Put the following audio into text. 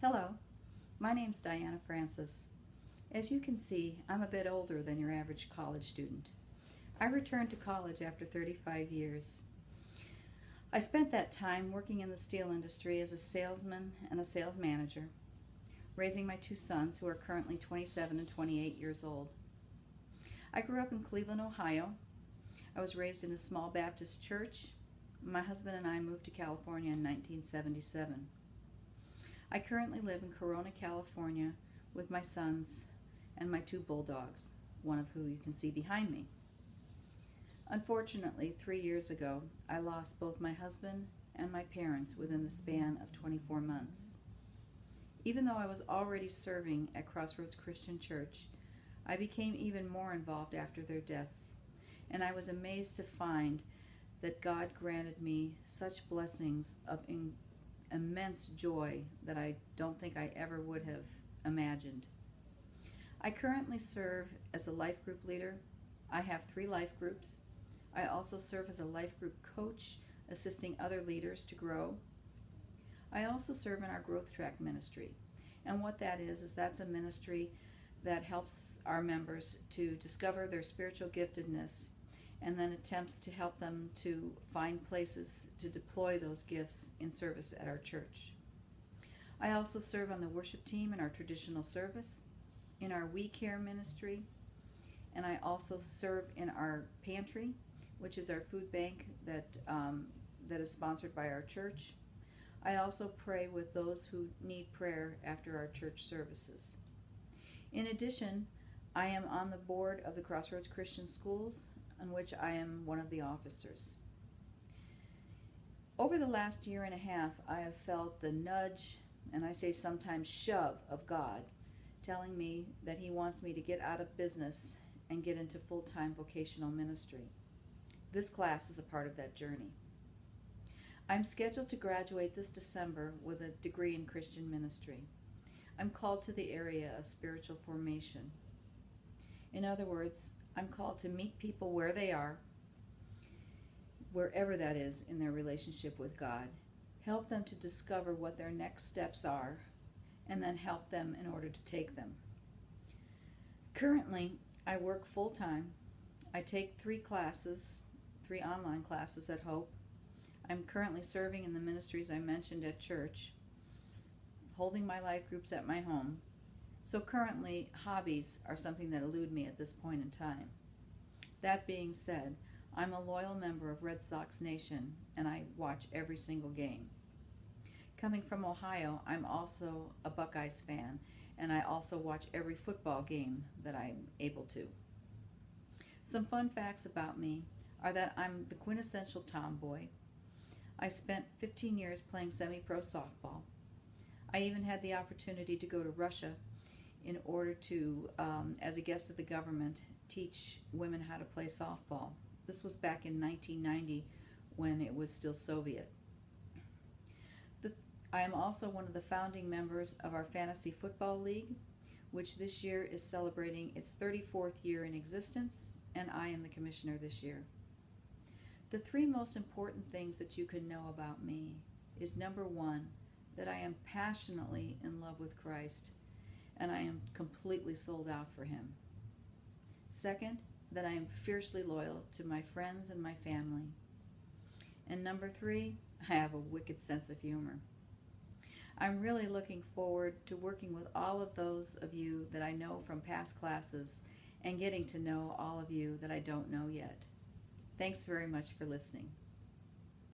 Hello, my name's Diana Francis. As you can see, I'm a bit older than your average college student. I returned to college after 35 years. I spent that time working in the steel industry as a salesman and a sales manager, raising my two sons who are currently 27 and 28 years old. I grew up in Cleveland, Ohio. I was raised in a small Baptist church. My husband and I moved to California in 1977. I currently live in Corona, California with my sons and my two bulldogs, one of who you can see behind me. Unfortunately, 3 years ago, I lost both my husband and my parents within the span of 24 months. Even though I was already serving at Crossroads Christian Church, I became even more involved after their deaths, and I was amazed to find that God granted me such blessings of immense joy that I don't think I ever would have imagined. I currently serve as a life group leader. I have 3 life groups. I also serve as a life group coach, assisting other leaders to grow. I also serve in our Growth Track ministry. And what that is that's a ministry that helps our members to discover their spiritual giftedness and then attempts to help them to find places to deploy those gifts in service at our church. I also serve on the worship team in our traditional service, in our We Care ministry, and I also serve in our pantry, which is our food bank that is sponsored by our church. I also pray with those who need prayer after our church services. In addition, I am on the board of the Crossroads Christian Schools, in which I am one of the officers. Over the last year and a half, I have felt the nudge, and I say sometimes shove, of God, telling me that He wants me to get out of business and get into full-time vocational ministry. This class is a part of that journey. I'm scheduled to graduate this December with a degree in Christian ministry. I'm called to the area of spiritual formation. In other words, I'm called to meet people where they are, wherever that is in their relationship with God, help them to discover what their next steps are, and then help them in order to take them. Currently, I work full-time. I take 3 online classes at Hope. I'm currently serving in the ministries I mentioned at church, holding my life groups at my home. So currently, hobbies are something that elude me at this point in time. That being said, I'm a loyal member of Red Sox Nation, and I watch every single game. Coming from Ohio, I'm also a Buckeyes fan, and I also watch every football game that I'm able to. Some fun facts about me are that I'm the quintessential tomboy. I spent 15 years playing semi-pro softball. I even had the opportunity to go to Russia in order to, as a guest of the government, teach women how to play softball. This was back in 1990 when it was still Soviet. I am also one of the founding members of our Fantasy Football League, which this year is celebrating its 34th year in existence, and I am the commissioner this year. The 3 most important things that you can know about me is, number 1, that I am passionately in love with Christ, and I am completely sold out for Him. Second, that I am fiercely loyal to my friends and my family. And number 3, I have a wicked sense of humor. I'm really looking forward to working with all of those of you that I know from past classes and getting to know all of you that I don't know yet. Thanks very much for listening.